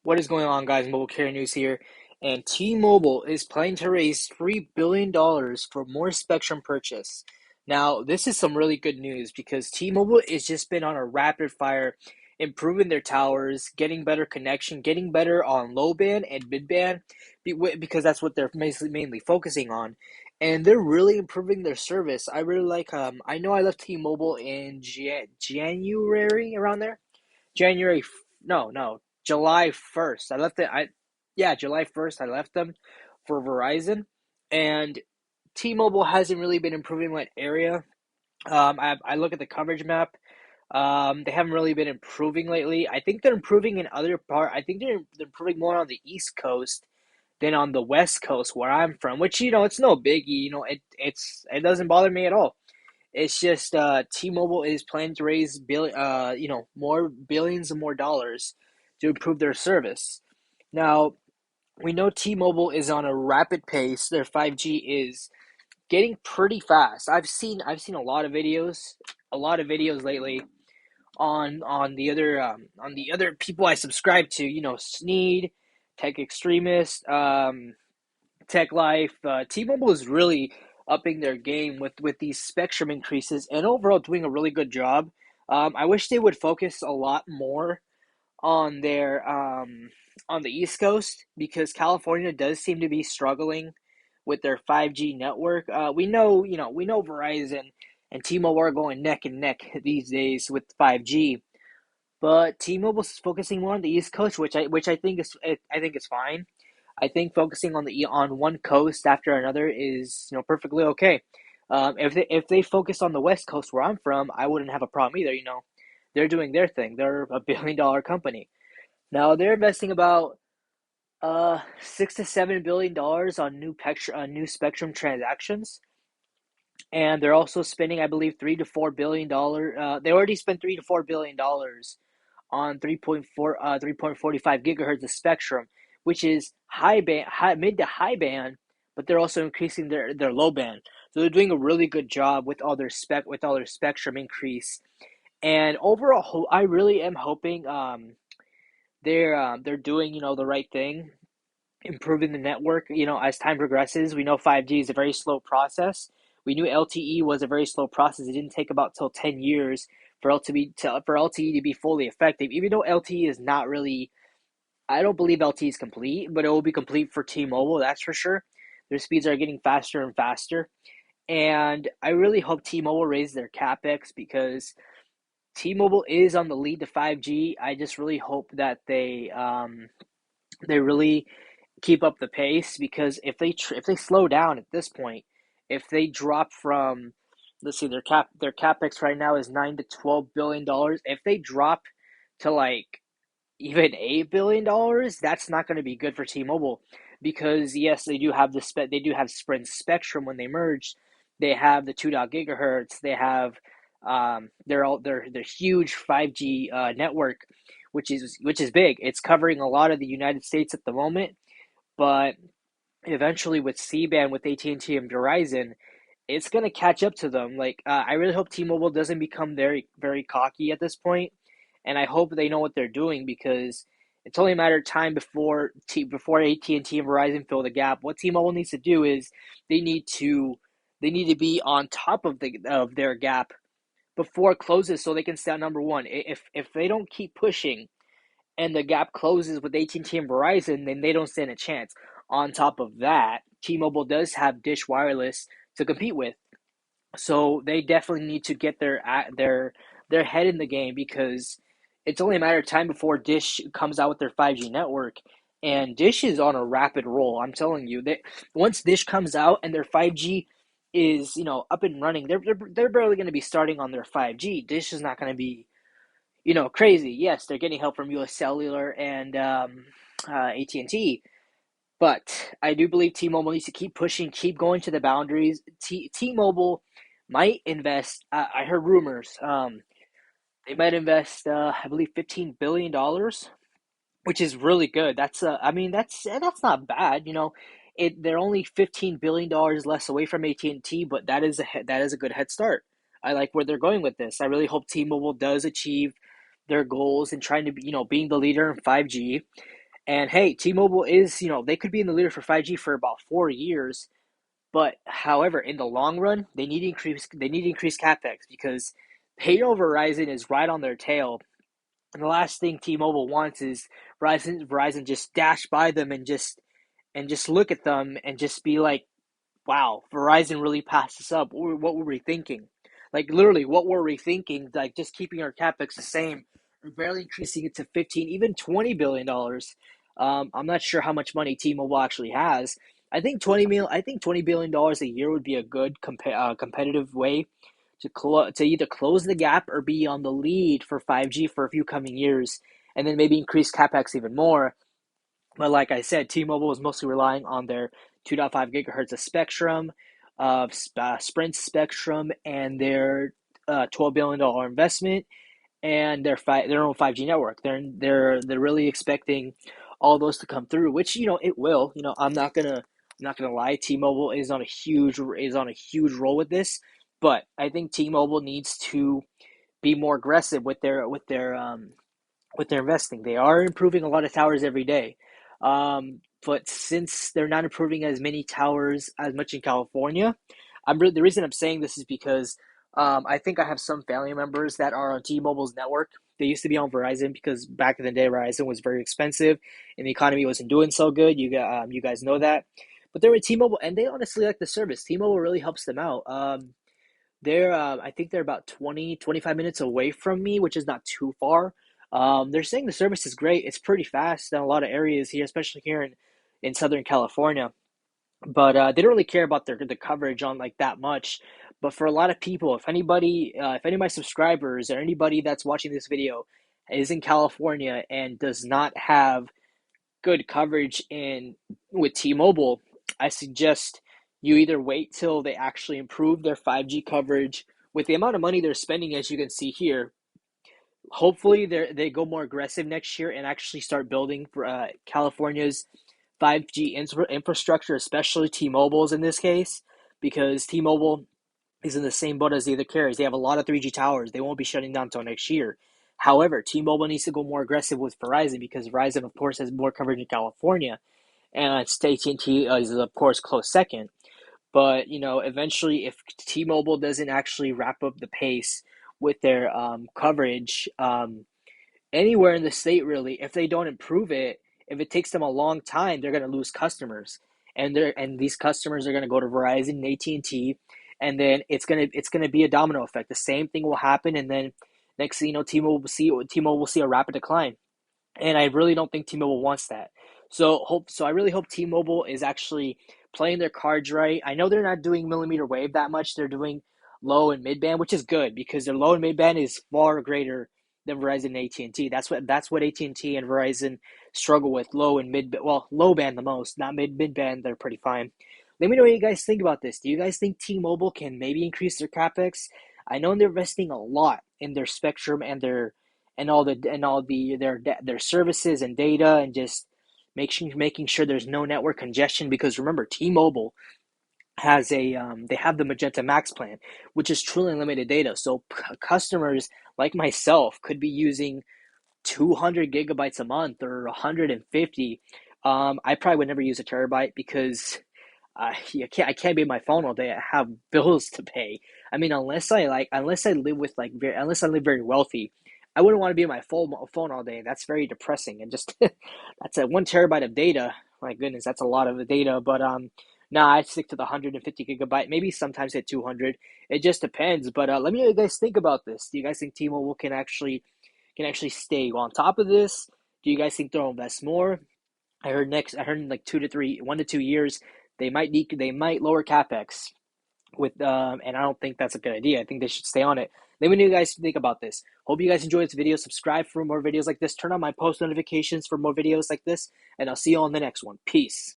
What is going on, guys? Mobile Carrier News here. And T-Mobile is planning to raise $3 billion for more spectrum purchase. Now, this is some really good news because T-Mobile has just been on a rapid fire, improving their towers, getting better connection, getting better on low band and mid band, because that's what they're mainly focusing on. And they're really improving their service. I really like. I know I left T-Mobile in January, around there. January, no, July 1st. I left it. Yeah, July 1st. I left them for Verizon, and T-Mobile hasn't really been improving my area. I look at the coverage map. They haven't really been improving lately. I think they're improving in other part. I think they're improving more on the East Coast than on the West Coast where I'm from. Which it's no biggie. It doesn't bother me at all. It's just T-Mobile is planning to raise more billions and more dollars to improve their service. Now, we know T-Mobile is on a rapid pace. Their 5G is getting pretty fast. I've seen a lot of videos lately on the other people I subscribe to. Sneed, Tech Extremist, Tech Life. T-Mobile is really upping their game with these spectrum increases and overall doing a really good job. I wish they would focus a lot more on their on the East Coast because California does seem to be struggling with their 5G network. We know Verizon and T-Mobile are going neck and neck these days with 5G, but T-Mobile's focusing more on the East Coast, which I think is fine. I think focusing on one coast after another is perfectly okay. If they focus on the West Coast where I'm from, I wouldn't have a problem either. They're doing their thing. They're a billion-dollar company. Now they're investing about $6 to $7 billion on new spectrum transactions, and they're also spending, I believe, $3 to $4 billion. They already spent $3 to $4 billion on 3.45 gigahertz of spectrum, which is mid to high band, but they're also increasing their low band. So they're doing a really good job with all their spectrum increase. And overall, I really am hoping they're doing the right thing, improving the network. As time progresses, we know 5G is a very slow process. We knew LTE was a very slow process. It didn't take about till 10 years for LTE to be fully effective. Even though LTE is not really, I don't believe LTE is complete, but it will be complete for T-Mobile. That's for sure. Their speeds are getting faster and faster, and I really hope T-Mobile raises their capex because T-Mobile is on the lead to 5G. I just really hope that they really keep up the pace because if they slow down at this point, if they drop from, let's see, their capex right now is $9 to $12 billion. If they drop to like even $8 billion, that's not going to be good for T-Mobile because yes, they do have Sprint spectrum when they merged. They have the 2 gigahertz. They have their huge 5G network, which is big. It's covering a lot of the United States at the moment, but eventually with C-band with AT&T and Verizon, it's going to catch up to them. Like I really hope T-Mobile doesn't become very very cocky at this point, and I hope they know what they're doing because it's only a matter of time before AT&T and Verizon fill the gap. What T-Mobile needs to do is they need to they need to be on top of their gap before it closes so they can stay at number one. If they don't keep pushing and the gap closes with AT&T and Verizon, then they don't stand a chance. On top of that, T-Mobile does have Dish Wireless to compete with, so they definitely need to get their head in the game because it's only a matter of time before Dish comes out with their 5G network. And Dish is on a rapid roll. I'm telling you that once Dish comes out and their 5G is up and running, they're barely going to be starting on their 5G. Dish is not going to be crazy. Yes, they're getting help from U.S. Cellular and AT&T, but I do believe T-Mobile needs to keep pushing, keep going to the boundaries. T-Mobile might invest. I heard rumors. They might invest. I believe $15 billion, which is really good. I mean, that's not bad. They're only $15 billion less away from AT&T, but that is a good head start. I like where they're going with this. I really hope T-Mobile does achieve their goals and trying to be, being the leader in 5G. And hey, T-Mobile is, they could be in the leader for 5G for about 4 years. But however, in the long run, they need to increase capex because they know Verizon is right on their tail. And the last thing T-Mobile wants is Verizon just dash by them and just look at them and just be like, wow, Verizon really passed us up. What were we thinking? Like literally, what were we thinking? Like just keeping our capex the same, or barely increasing it to 15, even $20 billion. I'm not sure how much money T-Mobile actually has. I think $20 billion a year would be a good competitive way to either close the gap or be on the lead for 5G for a few coming years, and then maybe increase capex even more. But like I said, T-Mobile is mostly relying on their 2.5 gigahertz of spectrum, of Sprint spectrum, and their $12 billion investment, and their own 5G network. They're really expecting all those to come through, which it will. I'm not gonna lie. T-Mobile is on a huge roll with this, but I think T-Mobile needs to be more aggressive with their investing. They are improving a lot of towers every day. But since they're not improving as many towers as much in California, the reason I'm saying this is because I think I have some family members that are on T-Mobile's network. They used to be on Verizon because back in the day, Verizon was very expensive and the economy wasn't doing so good. You guys know that. But they're with T-Mobile and they honestly like the service. T-Mobile really helps them out. I think they're about 20-25 minutes away from me, which is not too far. They're saying the service is great. It's pretty fast in a lot of areas here, especially here in Southern California. But they don't really care about the coverage on like that much. But for a lot of people, if any of my subscribers or anybody that's watching this video is in California and does not have good coverage in with T-Mobile, I suggest you either wait till they actually improve their 5G coverage with the amount of money they're spending, as you can see here. Hopefully, they go more aggressive next year and actually start building for California's 5G infrastructure, especially T-Mobile's in this case, because T-Mobile is in the same boat as the other carriers. They have a lot of 3G towers. They won't be shutting down until next year. However, T-Mobile needs to go more aggressive with Verizon because Verizon, of course, has more coverage in California, and AT&T is of course close second. But eventually, if T-Mobile doesn't actually wrap up the pace with their coverage anywhere in the state, really, if they don't improve it, if it takes them a long time, they're going to lose customers, and these customers are going to go to Verizon and AT&T, and then it's gonna be a domino effect. The same thing will happen, and then next thing you know, T-Mobile will see a rapid decline. And I really don't think T-Mobile wants that. So I really hope T-Mobile is actually playing their cards right. I know they're not doing millimeter wave that much. They're doing low and mid band, which is good because their low and mid band is far greater than Verizon and AT&T. That's what AT&T and T and Verizon struggle with, low and mid, well, low band the most, not mid band. They're pretty fine. Let me know what you guys think about this. Do you guys think T-Mobile can maybe increase their capex? I know they're investing a lot in their spectrum and all the their services and data, and just making sure there's no network congestion, because remember, T-Mobile has they have the Magenta Max plan, which is truly unlimited data. So customers like myself could be using 200 gigabytes a month or 150. I probably would never use a terabyte because I can't be on my phone all day. I have bills to pay. I mean, unless I live very wealthy, I wouldn't want to be on my phone all day. That's very depressing, and just that's a 1 terabyte of data. My goodness, that's a lot of data. But nah, I stick to the 150 gigabyte. Maybe sometimes hit 200. It just depends. But let me know what you guys think about this. Do you guys think T-Mobile can actually stay on top of this? Do you guys think they'll invest more? I heard in like 1 to 2 years, they might lower capex and I don't think that's a good idea. I think they should stay on it. Let me know what you guys think about this. Hope you guys enjoyed this video. Subscribe for more videos like this. Turn on my post notifications for more videos like this, and I'll see you on the next one. Peace.